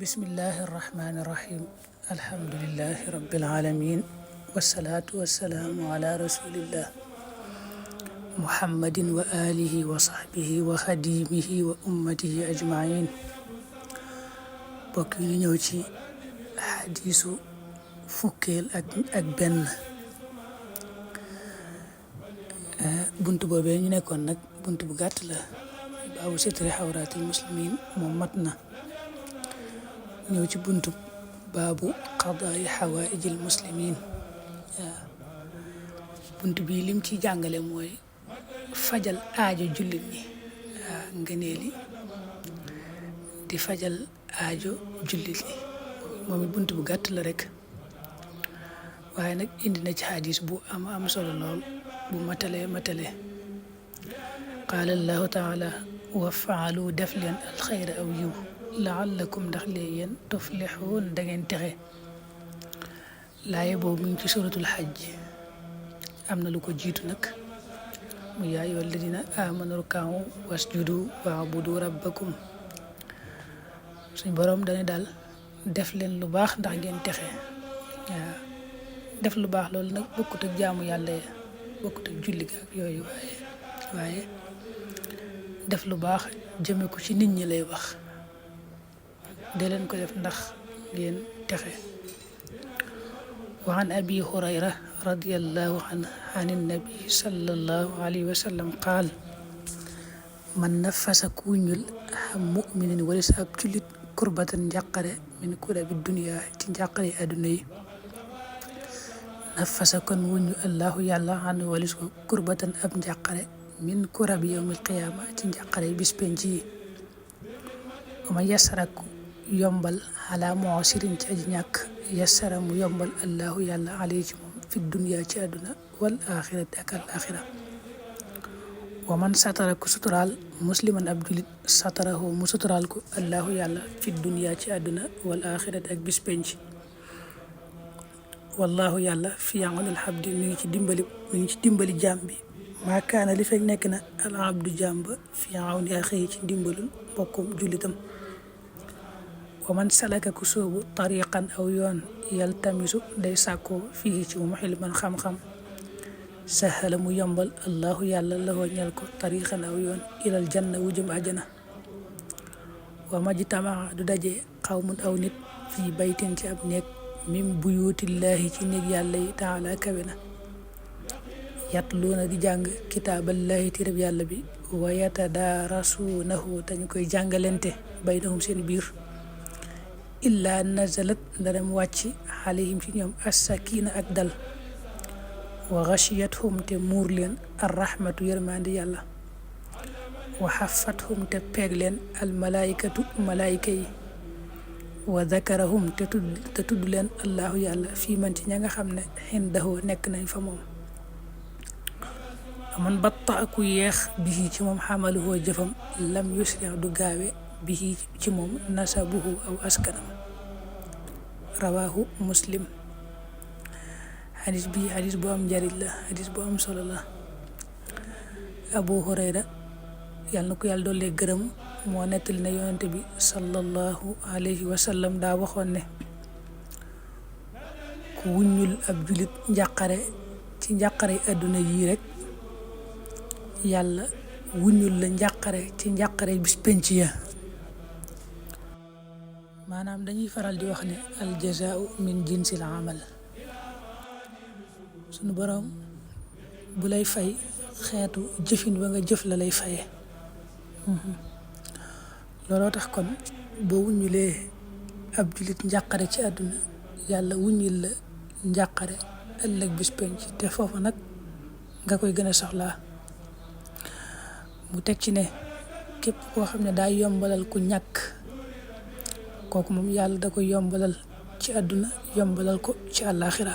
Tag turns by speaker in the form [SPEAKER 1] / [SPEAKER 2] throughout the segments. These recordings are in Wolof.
[SPEAKER 1] bismillahi irrahmani irrahim alhamdulilahi rabbilalamin wasalaatu wasalaamu ala rasulillah muhammadin wa alihi wa sahbihi wa xadimihi wa ummatihi ajmain bokk yi ñëw ci xadiisu fukkeel ak benn bunt boobee ñu nekkoon nag bunt bu gàtt la baabu sitri xawraatil muslimin moom mat na ñëw ci buntu baabu qadaa'i xawaa'ijil muslimin bunt bii lim ci jàngale mooy fajal aajo jullit ñi ngëneeli di fajal aajo jullit ñi moom it bunt bu gàtt la rek waaye nag indi na ci xadis bu am solo lool bu matale qaala allahu taala wa faalu def leen alxayra aw yiw laallakum ndax lee yéen tuflixuun da ngeen texe laaye boobu mu ngi ci suratul xajj am na lu ko jiitu nag mu yaa ayyuha alladina amanu rka'u wasjudu wa'budu rabbakum suñ boroom dane daal def leen lu baax ndax ngeen texe waaw def lu baax loolu nag bokkut ak jaamu yàlla ya bokkut ak julli ga ak yooyu waaye def lu baax jëme ko ci nit ñi lay wax de leen ko def ndax ngeen texe wa an abi hurayra radiyallahu anhu an nabi sallallahu alayhi wa sallam qaal man nafasa kuuñul xam muminin walis ab jullit kurbatan njàqare min kurabi dunya ci njàqare àdduna yi nafasa kon wuñu allahu yàlla an walis ko kurbatan ab njàqare min kurabi yawmil qiyaama ci njàqare bis penc yi ma yasaraku yombal ala mu'sirin ci aji ñàkk yassara mu yombal allahu yàlla alayhi ci moom fi dunya ci àdduna wal axirati ak al axira wa man satara ku suturaal musliman ab julit satarahu mu suturaal ko allahu yàlla fi dunya ci àdduna wal axirati ak bis penc wallahu yàlla fi yaanul abdi mi ngi ci dimbali jaam bi maa kaana li fekk nekk na al abdu jaam ba fi awni axi ci dimbalul mbokkum julitam wa man salaka ku soobu tariqan aw yoon yaltamisu day sàkkoo fii ci moom xilman xam-xam sahala mu yombal allahu yàlla la ñal ko tariqan aw yoon ilal janna wu jëm àjjana wa majtamaa du daje xawmun aw nit fii baytin ci ab néeg min buyutillahi ci néeg yàlla yi taala kawe na yatluuna di jàng kitaaballahi téereb yàlla bi wa yatadaarasuunahu dañu koy jàngalente baynahum seen biir illaa nazalat ndarem wàcc alayhim ci ñoom assakina ak dal wa ghashiyatuhum te muur leen arrahmatu yërmandi yàlla wa xafathum te peeg leen almalaikatu malaayika yi wa dakarahum te tudd leen allahu yàlla fii man ci ña nga xam ne xindahu nekk nañ fa moom man batta ku yeex bihi ci moom xamaluhoo jëfam lam yusri du gaawe bihi ci moom nasabuhu aw askanam rawahu muslim xadis bi xadis bu am njariñ la xadis bu am solo la abu hurayra yàlla na ko yàlla doole gërëm moo nettali na yonente bi sallallahu alayhi wa sallam daa waxoon ne ku wuññul ab julit njàqare ci njàqare àdduna yii rek yàlla wuññul la njàqare ci njàqare bis penc ya maanaam dañuy faral di wax ne al jazaa'u min jinsil amal sunu boroom bu lay fay xeetu jëfin ba nga jëf la lay faye looloo tax kon boo wuññulee ab jullit njàqare ci àdduna yàlla wuññil la njàqare ëllëg bis penc te foofa nag nga koy gën a soxlaa mu teg ci ne képp koo xam ne daa yombalal ku ñàkk kooku moom yàlla da koy yombalal ci àdduna yombalal ko ci àllaaxira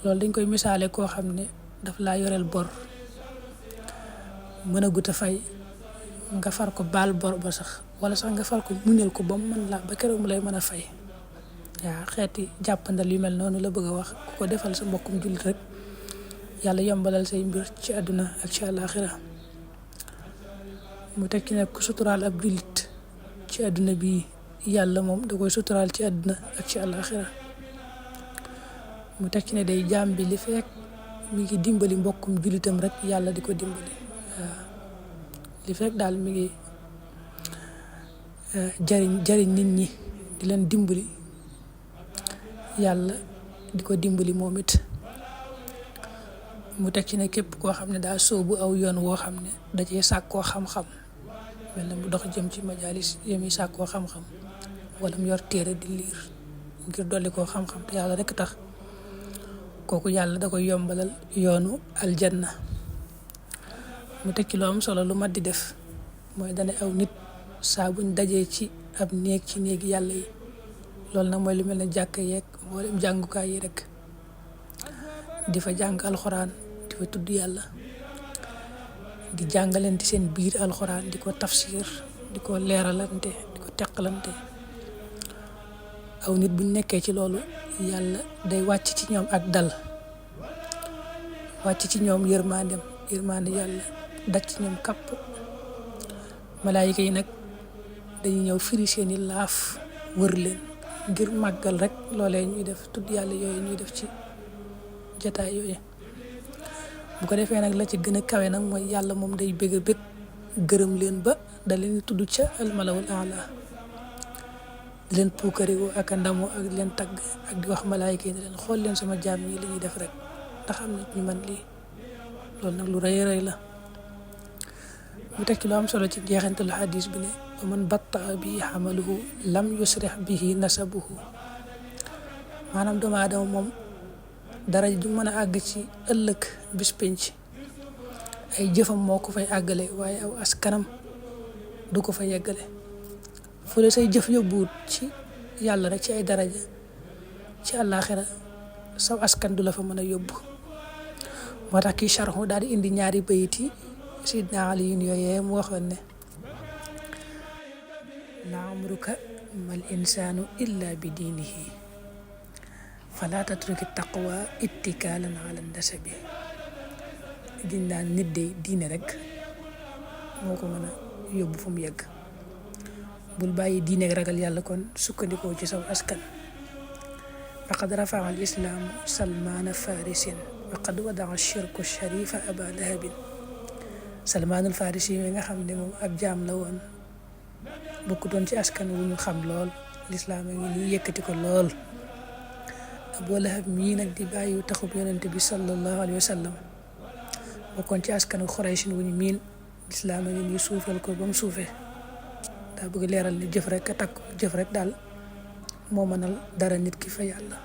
[SPEAKER 1] loolu dañ koy misaale koo xam ne daf laa yoreel bor mën a gut a fay nga far ko baal bor ba sax wala sax nga far ko muñal ko ba mu mën la ba keroog mu lay mën a fay waaw xeeti jàppandal yu mel noonu la bëgg a wax ku ko defal sa mbokkum jullit rek yàlla yombalal say mbir ci àdduna ak ci àllaaxira mu tekki nag ku suturaal ab jullit ci àdduna bi yàlla moom da koy suturaal ci àdduna ak ci àllaaxira. mu teg ci ne day jaam bi li fekk mi ngi dimbali mbokkum jullitam rek yàlla di ko dimbali. li fekk daal mi ngi jariñ nit ñi di leen dimbali yàlla di ko dimbali moom it. mu teg ci ne képp koo xam ne daa sóobu aw yoon woo xam ne da cee sàkkoo xam-xam, mel na mu dox jëm ci majalis yemi sàkkoo xam-xam wala mu yor téere di liir ngir dolli koo xam-xam te yàlla rek tax, kooku yàlla da koy yombalal yoonu aljanna. mu teg ci lu am solo lu mat di def mooy dane aw nit saa buñ dajee ci ab néeg ci néegi yàlla yi, loolu nag mooy lu mel ne jàkka yeeg mboolem jàngukaay yi rek, di fa jàng alxuraan, di fa tudd yàlla, di jàngalante seen biir alxuraan, di ko tafsir, di ko leeralante, di ko teqalante. aw nit buñ nekkee ci loolu yàlla day wàcc ci ñoom ak dal, wàcc ci ñoom yërmande yàlla daj ci ñoom kàpp. malaayika yi nag dañuy ñëw firi seeni laaf wër leen ngir màggal rek loolee ñuy def, tudd yàlla yooyu ñuy def ci jataay yooyu. bu ko defee nag la ci gën a kawe nag mooy yàlla moom day bëgg gërëm leen ba da leen tudd ca almalawul aala, di leen puukariwoo ak a ndamoo ak leen tagg ak di wax malaayika yi ne leen xool leen sama jaam ñi li ñuy def rek ndax am na ñu man lii. loolu nag lu rëy rëy la. mu teg ci lu am solo ci jeexantalu xadis bi ne wa man battaa bi xamaluhu lam yusrix bihi nasabuhu. maanaam doomu aadama moom dara ju mën a àgg ci ëllëg bis penc ay jëfam moo ko fay àggale, waaye aw askanam du ko fa yeggale. fu la say jëf yóbbuwut ci yàlla rek ci ay daraja ci àllaaxira, saw askan du la fa mën a yóbbu. moo tax kii charxu daal di indi ñaari bayit yi Sidna Ali yooyee mu waxoon ne la amruka mal insaanu illa bi diinihi fala tatruki taqwa ittikaalan ala nasabi. giñ naan nit de diine rek moo ko mën a yóbbu fu mu yegg. bul bàyyi diine ragal yàlla kon sukkandikoo ci saw askan. faqad rafaa al islaamu salmaana farisin wa qad wadaa shirku sharifa aba lahabin. salmaanul farisi yi nga xam ne moom ab jaam la woon, bokkutoon ci askan wu ñu xam lool, lislaam a ngi nii yëkkati ko lool. Abu Lahab mii nag di bàyyi taxub yonente bi sallallahu alayhi wa sallam, bokkoon ci askan wu Xuraysin wu ñu miin, lislaam a ngi nii suufal ko ba mu suufee. daa bëgg leeral ni jëf rek a takk, jëf rek daal moo mënal dara nit ki fa yàlla.